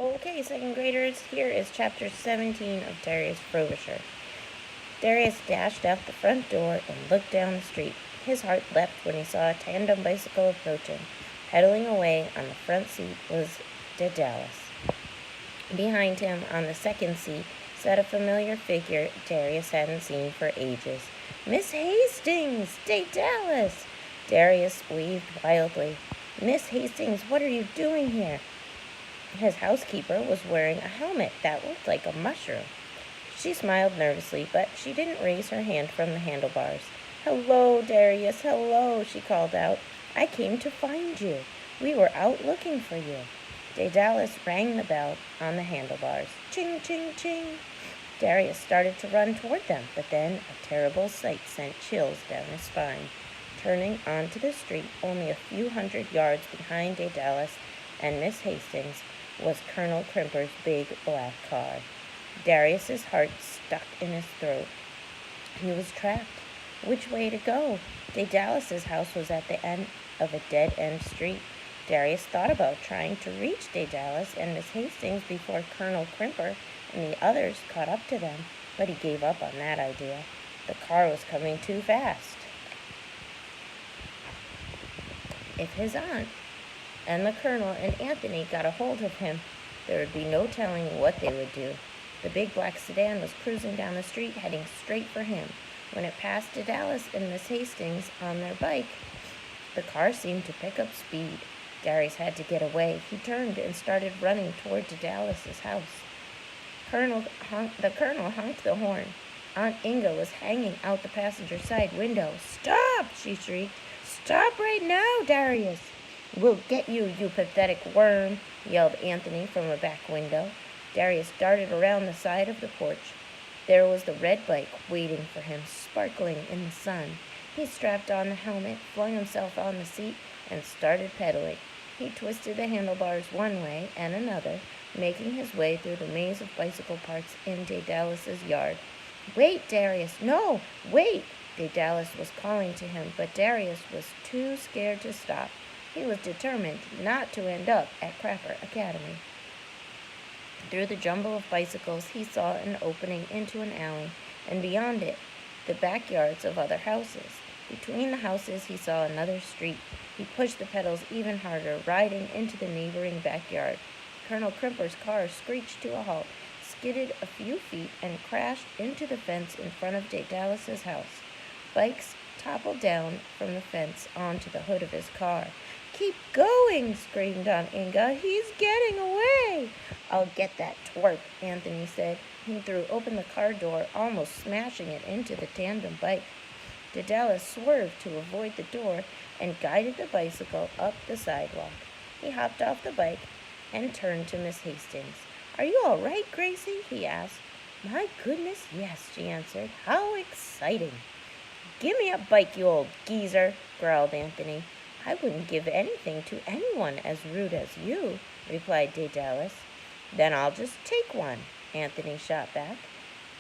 Okay, second graders, here is chapter 17 of Darius Frobisher. Darius dashed out the front door and looked down the street. His heart leapt when he saw a tandem bicycle approaching. Pedaling away on the front seat was Darius. Behind him, on the second seat, sat a familiar figure Darius hadn't seen for ages. "Miss Hastings! Darius!" Darius waved wildly. "Miss Hastings, what are you doing here?" His housekeeper was wearing a helmet that looked like a mushroom. She smiled nervously, but she didn't raise her hand from the handlebars. "Hello, Darius, hello," she called out. "I came to find you. We were out looking for you." Darius rang the bell on the handlebars. Ching, ching, ching. Darius started to run toward them, but then a terrible sight sent chills down his spine. Turning onto the street, only a few hundred yards behind Darius and Miss Hastings, was Colonel Crimper's big black car. Darius's heart stuck in his throat. He was trapped. Which way to go? Darius's house was at the end of a dead-end street. Darius thought about trying to reach Darius and Miss Hastings before Colonel Crimper and the others caught up to them, but he gave up on that idea. The car was coming too fast. If his aunt and the colonel and Anthony got a hold of him, there would be no telling what they would do. The big black sedan was cruising down the street, heading straight for him. When it passed Darius and Miss Hastings on their bike, the car seemed to pick up speed. Darius had to get away. He turned and started running toward Darius's house. The colonel honked the horn. Aunt Inga was hanging out the passenger side window. "Stop!" she shrieked. "Stop right now, Darius!" "We'll get you, you pathetic worm!" yelled Anthony from a back window. Darius darted around the side of the porch. There was the red bike waiting for him, sparkling in the sun. He strapped on the helmet, flung himself on the seat, and started pedaling. He twisted the handlebars one way and another, making his way through the maze of bicycle parts in Darius's yard. "Wait, Darius! No! Wait!" Darius was calling to him, but Darius was too scared to stop. He was determined not to end up at Crapper Academy. Through the jumble of bicycles, he saw an opening into an alley, and beyond it, the backyards of other houses. Between the houses, he saw another street. He pushed the pedals even harder, riding into the neighboring backyard. Colonel Crimper's car screeched to a halt, skidded a few feet, and crashed into the fence in front of Darius's house. Bikes toppled down from the fence onto the hood of his car. "Keep going!" screamed Aunt Inga. "He's getting away!" "I'll get that twerp," Anthony said. He threw open the car door, almost smashing it into the tandem bike. Darius swerved to avoid the door and guided the bicycle up the sidewalk. He hopped off the bike and turned to Miss Hastings. "Are you all right, Gracie?" he asked. "My goodness, yes," she answered. "How exciting!" "Give me a bike, you old geezer," growled Anthony. "I wouldn't give anything to anyone as rude as you," replied Darius. "Then I'll just take one," Anthony shot back.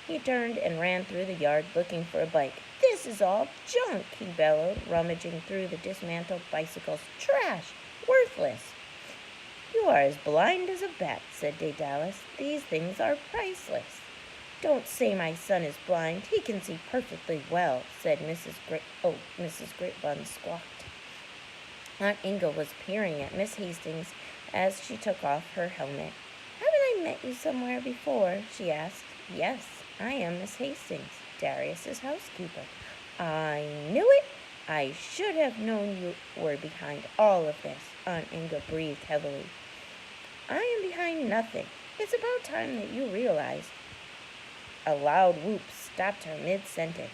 He turned and ran through the yard looking for a bike. "This is all junk," he bellowed, rummaging through the dismantled bicycles. "Trash! Worthless!" "You are as blind as a bat," said Darius. "These things are priceless." "Don't say my son is blind. He can see perfectly well," said Mrs. Gritbun squawked. Aunt Inga was peering at Miss Hastings as she took off her helmet. "Haven't I met you somewhere before?" she asked. "Yes, I am Miss Hastings, Darius's housekeeper." "I knew it! I should have known you were behind all of this," Aunt Inga breathed heavily. "I am behind nothing. It's about time that you realized." A loud whoop stopped her mid-sentence.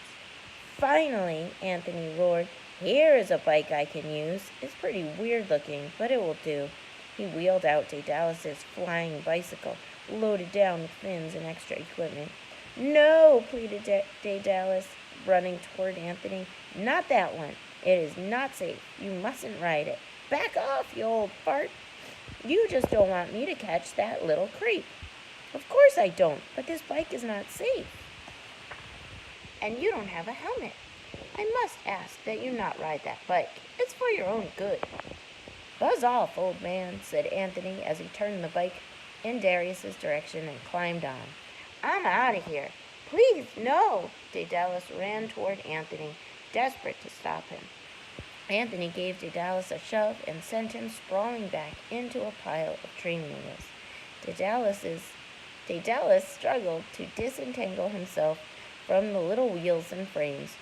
"Finally!" Anthony roared. "Here is a bike I can use. It's pretty weird looking, but it will do." He wheeled out Darius's flying bicycle, loaded down with fins and extra equipment. "No!" pleaded Darius, running toward Anthony. "Not that one. It is not safe. You mustn't ride it. Back off, you old fart. You just don't want me to catch that little creep." "Of course I don't, but this bike is not safe. And you don't have a helmet. I must ask that you not ride that bike. It's for your own good." "Buzz off, old man," said Anthony as he turned the bike in Darius's direction and climbed on. "I'm out of here. Please, no!" Daedalus ran toward Anthony, desperate to stop him. Anthony gave Daedalus a shove and sent him sprawling back into a pile of training wheels. Daedalus struggled to disentangle himself from the little wheels and frames.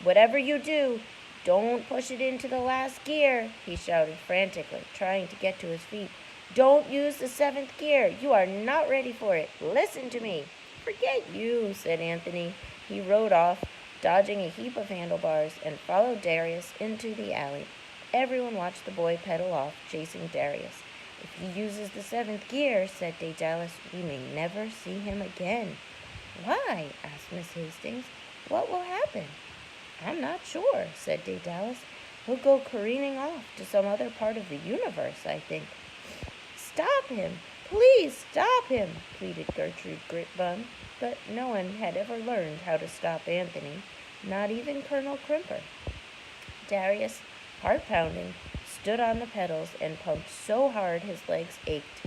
"Whatever you do, don't push it into the last gear," he shouted frantically, trying to get to his feet. "Don't use the 7th gear. You are not ready for it. Listen to me." "Forget you," said Anthony. He rode off, dodging a heap of handlebars, and followed Darius into the alley. Everyone watched the boy pedal off, chasing Darius. "If he uses the 7th gear," said Daedalus, "we may never see him again." "Why?" asked Miss Hastings. "What will happen?" "I'm not sure," said Daedalus. "He'll go careening off to some other part of the universe, I think." "Stop him! Please stop him!" pleaded Gertrude Gritbun. But no one had ever learned how to stop Anthony, not even Colonel Crimper. Darius, heart-pounding, stood on the pedals and pumped so hard his legs ached.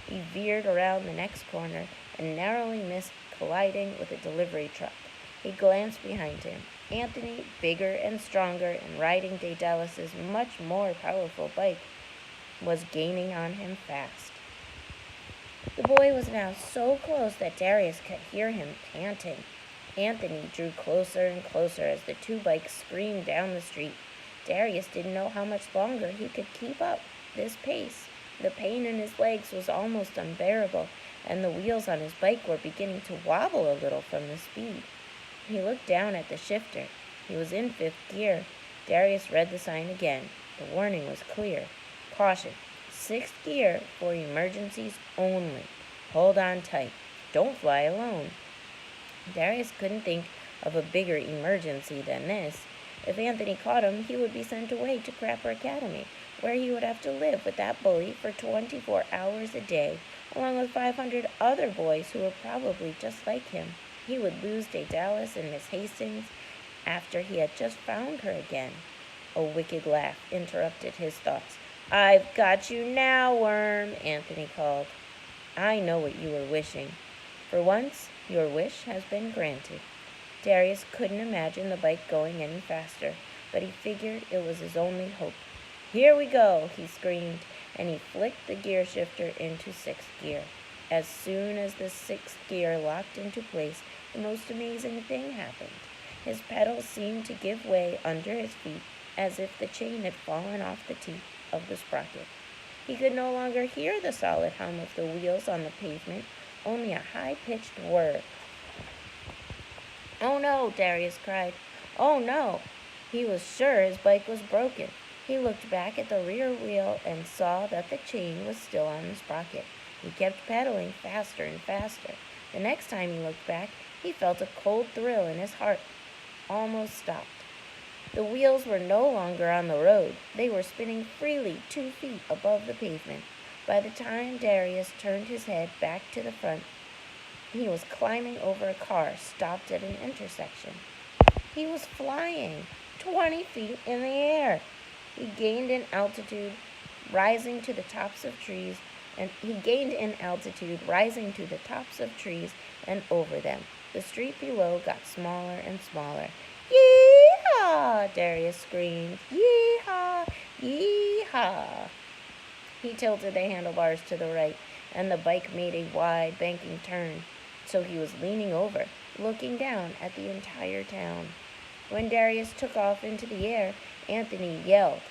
He veered around the next corner and narrowly missed colliding with a delivery truck. He glanced behind him. Anthony, bigger and stronger and riding Daedalus's much more powerful bike, was gaining on him fast. The boy was now so close that Darius could hear him panting. Anthony drew closer and closer as the two bikes screamed down the street. Darius didn't know how much longer he could keep up this pace. The pain in his legs was almost unbearable, and the wheels on his bike were beginning to wobble a little from the speed. He looked down at the shifter. He was in 5th gear. Darius read the sign again. The warning was clear. "Caution. 6th gear for emergencies only. Hold on tight. Don't fly alone." Darius couldn't think of a bigger emergency than this. If Anthony caught him, he would be sent away to Crapper Academy, where he would have to live with that bully for 24 hours a day, along with 500 other boys who were probably just like him. He would lose Daedalus and Miss Hastings after he had just found her again. A wicked laugh interrupted his thoughts. "I've got you now, Worm," Anthony called. "I know what you were wishing. For once, your wish has been granted." Darius couldn't imagine the bike going any faster, but he figured it was his only hope. "Here we go," he screamed, and he flicked the gear shifter into 6th gear. As soon as the 6th gear locked into place, the most amazing thing happened. His pedals seemed to give way under his feet, as if the chain had fallen off the teeth of the sprocket. He could no longer hear the solid hum of the wheels on the pavement, only a high-pitched whir. "Oh no," Darius cried. "Oh no!" He was sure his bike was broken. He looked back at the rear wheel and saw that the chain was still on the sprocket. He kept pedaling faster and faster. The next time he looked back, he felt a cold thrill in his heart. Almost stopped. The wheels were no longer on the road. They were spinning freely 2 feet above the pavement. By the time Darius turned his head back to the front, he was climbing over a car stopped at an intersection. He was flying 20 feet in the air. He gained in altitude, rising to the tops of trees, and over them. The street below got smaller and smaller. "Yee-haw!" Darius screamed. "Yee-haw! Yee-haw!" He tilted the handlebars to the right, and the bike made a wide banking turn. So he was leaning over, looking down at the entire town. When Darius took off into the air, Anthony yelled.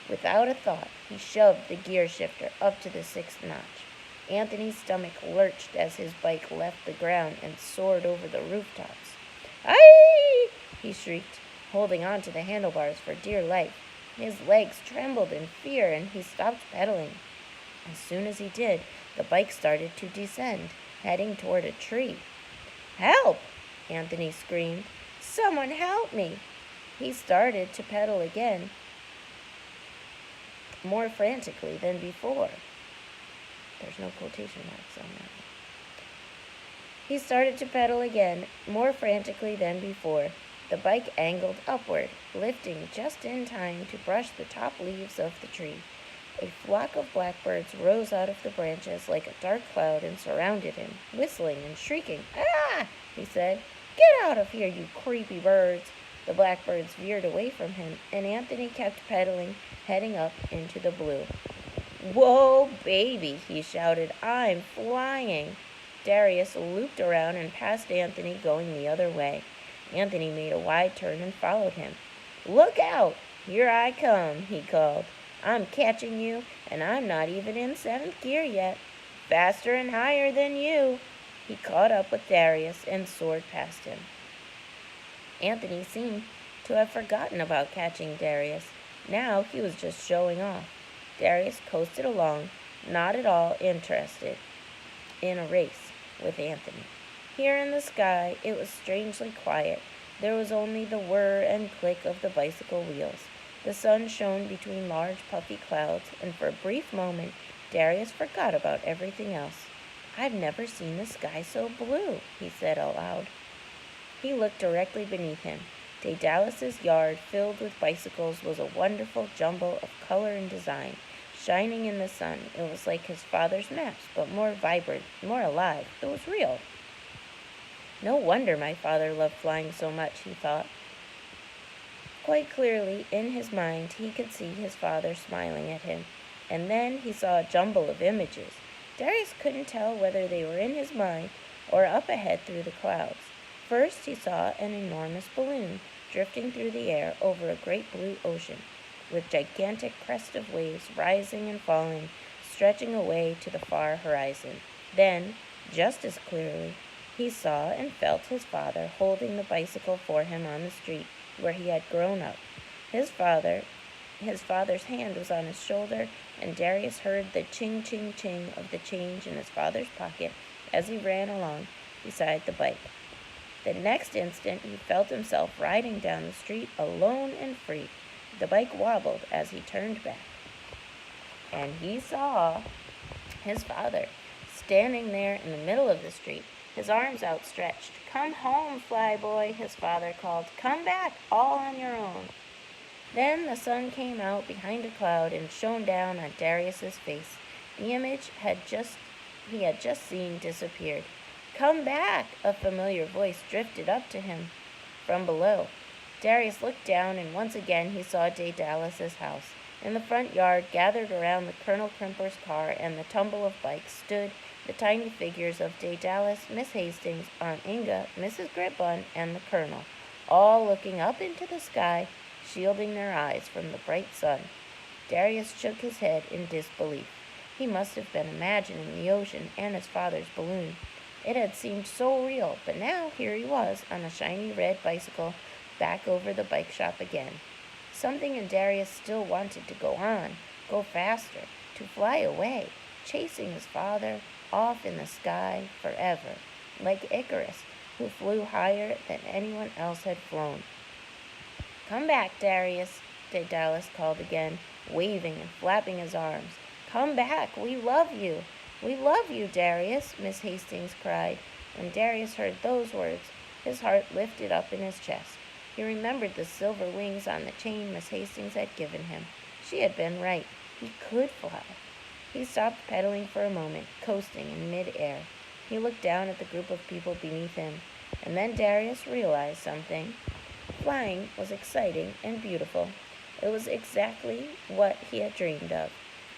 Without a thought, he shoved the gear shifter up to the 6th notch. Anthony's stomach lurched as his bike left the ground and soared over the rooftops. "Aye!" he shrieked, holding on to the handlebars for dear life. His legs trembled in fear, and he stopped pedaling. As soon as he did, the bike started to descend, heading toward a tree. "Help!" Anthony screamed. "Someone help me!" He started to pedal again, more frantically than before. There's no quotation marks on that. He started to pedal again, more frantically than before. The bike angled upward, lifting just in time to brush the top leaves of the tree. A flock of blackbirds rose out of the branches like a dark cloud and surrounded him, whistling and shrieking. "Ah!" he said. "Get out of here, you creepy birds!" The blackbirds veered away from him, and Anthony kept pedaling, heading up into the blue. "Whoa, baby!" he shouted. "I'm flying!" Darius looped around and passed Anthony, going the other way. Anthony made a wide turn and followed him. "Look out! Here I come," he called. "I'm catching you, and I'm not even in 7th gear yet. Faster and higher than you." He caught up with Darius and soared past him. Anthony seemed to have forgotten about catching Darius. Now he was just showing off. Darius coasted along, not at all interested in a race with Anthony. Here in the sky, it was strangely quiet. There was only the whir and click of the bicycle wheels. The sun shone between large puffy clouds, and for a brief moment, Darius forgot about everything else. "I've never seen the sky so blue," he said aloud. He looked directly beneath him. Daedalus' yard, filled with bicycles, was a wonderful jumble of color and design. Shining in the sun, it was like his father's maps, but more vibrant, more alive. It was real. "No wonder my father loved flying so much," he thought. Quite clearly, in his mind, he could see his father smiling at him. And then he saw a jumble of images. Darius couldn't tell whether they were in his mind or up ahead through the clouds. First, he saw an enormous balloon drifting through the air over a great blue ocean, with gigantic crest of waves rising and falling, stretching away to the far horizon. Then, just as clearly, he saw and felt his father holding the bicycle for him on the street where he had grown up. His father's hand was on his shoulder, and Darius heard the ching, ching, ching of the change in his father's pocket as he ran along beside the bike. The next instant, he felt himself riding down the street alone and free. The bike wobbled as he turned back, and he saw his father standing there in the middle of the street, his arms outstretched. "Come home, Flyboy," his father called. "Come back, all on your own." Then the sun came out behind a cloud and shone down on Darius's face. The image he had just seen disappeared. "Come back!" a familiar voice drifted up to him from below. Darius looked down, and once again he saw Daedalus' house. In the front yard, gathered around the Colonel Crimper's car and the tumble of bikes, stood the tiny figures of Daedalus, Miss Hastings, Aunt Inga, Mrs. Gridbun, and the Colonel, all looking up into the sky, shielding their eyes from the bright sun. Darius shook his head in disbelief. He must have been imagining the ocean and his father's balloon. It had seemed so real, but now here he was on a shiny red bicycle, back over the bike shop again. Something in Darius still wanted to go on, go faster, to fly away, chasing his father off in the sky forever, like Icarus, who flew higher than anyone else had flown. "Come back, Darius," Daedalus called again, waving and flapping his arms. "Come back, we love you. We love you, Darius," Miss Hastings cried. When Darius heard those words, his heart lifted up in his chest. He remembered the silver wings on the chain Miss Hastings had given him. She had been right. He could fly. He stopped pedaling for a moment, coasting in mid-air. He looked down at the group of people beneath him, and then Darius realized something. Flying was exciting and beautiful. It was exactly what he had dreamed of.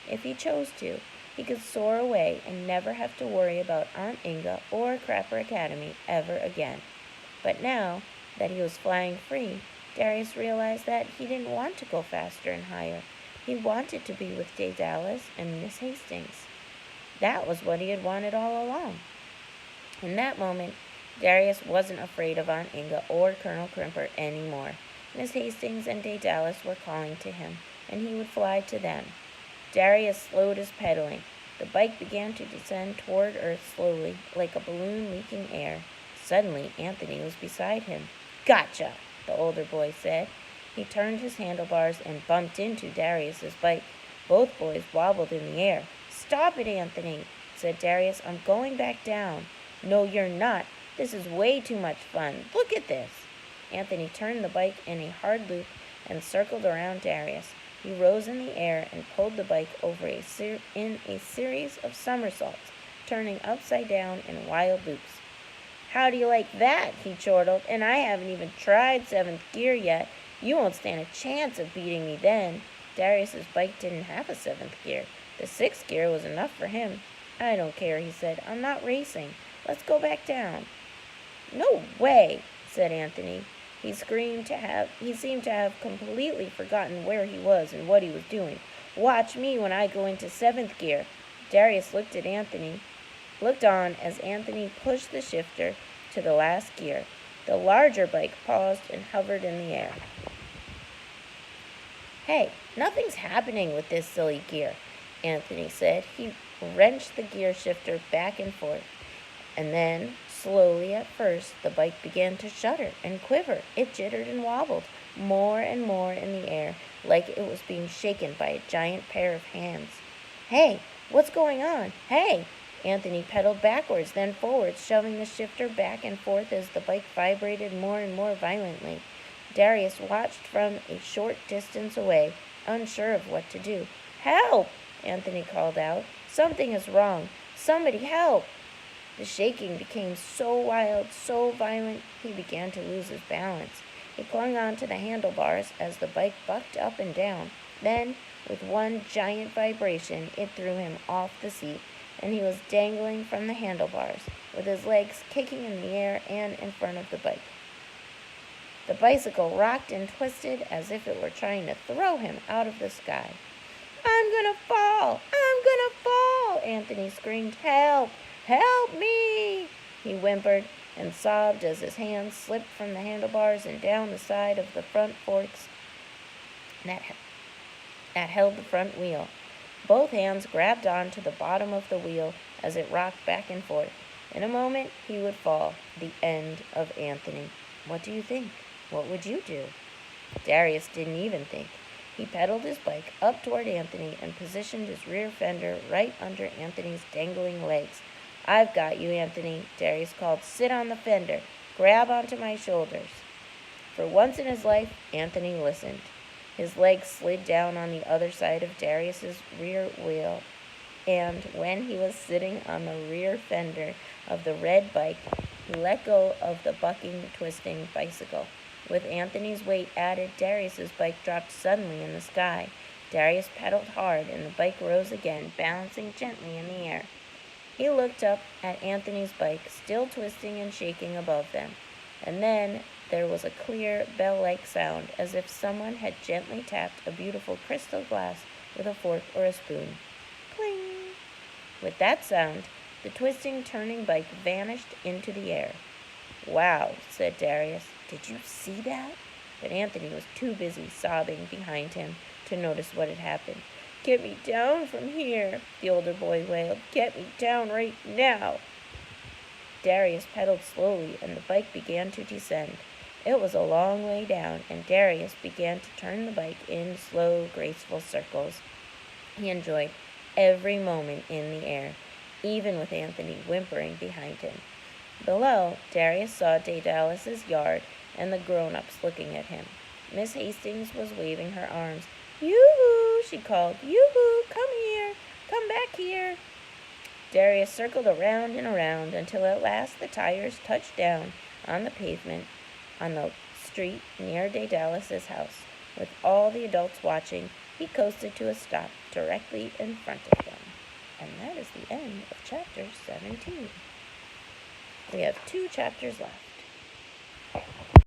If he chose to, he could soar away and never have to worry about Aunt Inga or Crapper Academy ever again. But now that he was flying free, Darius realized that he didn't want to go faster and higher. He wanted to be with Daedalus and Miss Hastings. That was what he had wanted all along. In that moment, Darius wasn't afraid of Aunt Inga or Colonel Crimper anymore. Miss Hastings and Daedalus were calling to him, and he would fly to them. Darius slowed his pedaling. The bike began to descend toward Earth slowly, like a balloon leaking air. Suddenly, Anthony was beside him. "Gotcha!" the older boy said. He turned his handlebars and bumped into Darius's bike. Both boys wobbled in the air. "Stop it, Anthony," said Darius. "I'm going back down." "No, you're not. This is way too much fun. Look at this." Anthony turned the bike in a hard loop and circled around Darius. He rose in the air and pulled the bike over in a series of somersaults, turning upside down in wild loops. "How do you like that?" he chortled. "And I haven't even tried 7th gear yet. You won't stand a chance of beating me then." Darius's bike didn't have a 7th gear. The 6th gear was enough for him. "I don't care," he said. "I'm not racing. Let's go back down." "No way," said Anthony. He seemed to have completely forgotten where he was and what he was doing. "Watch me when I go into 7th gear." Darius looked on as Anthony pushed the shifter to the last gear. The larger bike paused and hovered in the air. "Hey, nothing's happening with this silly gear," Anthony said. He wrenched the gear shifter back and forth, and then, slowly at first, the bike began to shudder and quiver. It jittered and wobbled more and more in the air, like it was being shaken by a giant pair of hands. "Hey, what's going on? Hey!" Anthony pedaled backwards, then forwards, shoving the shifter back and forth as the bike vibrated more and more violently. Darius watched from a short distance away, unsure of what to do. "Help!" Anthony called out. "Something is wrong. Somebody help!" The shaking became so wild, so violent, he began to lose his balance. He clung on to the handlebars as the bike bucked up and down. Then, with one giant vibration, it threw him off the seat, and he was dangling from the handlebars, with his legs kicking in the air and in front of the bike. The bicycle rocked and twisted as if it were trying to throw him out of the sky. "I'm gonna fall! I'm gonna fall!" Anthony screamed. "Help! Help me!" He whimpered and sobbed as his hands slipped from the handlebars and down the side of the front forks that held the front wheel. Both hands grabbed onto the bottom of the wheel as it rocked back and forth. In a moment, he would fall. The end of Anthony. What do you think? What would you do? Darius didn't even think. He pedaled his bike up toward Anthony and positioned his rear fender right under Anthony's dangling legs. "I've got you, Anthony," Darius called. "Sit on the fender. Grab onto my shoulders." For once in his life, Anthony listened. His legs slid down on the other side of Darius's rear wheel, and when he was sitting on the rear fender of the red bike, he let go of the bucking, twisting bicycle. With Anthony's weight added, Darius's bike dropped suddenly in the sky. Darius pedaled hard, and the bike rose again, balancing gently in the air. He looked up at Anthony's bike, still twisting and shaking above them. And then there was a clear, bell-like sound, as if someone had gently tapped a beautiful crystal glass with a fork or a spoon. Cling! With that sound, the twisting, turning bike vanished into the air. "Wow," said Darius. "Did you see that?" But Anthony was too busy sobbing behind him to notice what had happened. "Get me down from here," the older boy wailed. "Get me down right now." Darius pedaled slowly, and the bike began to descend. It was a long way down, and Darius began to turn the bike in slow, graceful circles. He enjoyed every moment in the air, even with Anthony whimpering behind him. Below, Darius saw Daedalus' yard and the grown-ups looking at him. Miss Hastings was waving her arms. "Yoo-hoo!" she called. "Yoo-hoo! Come here! Come back here!" Darius circled around and around until at last the tires touched down on the pavement on the street near Daedalus' house. With all the adults watching, he coasted to a stop directly in front of them. And that is the end of chapter 17. We have 2 chapters left.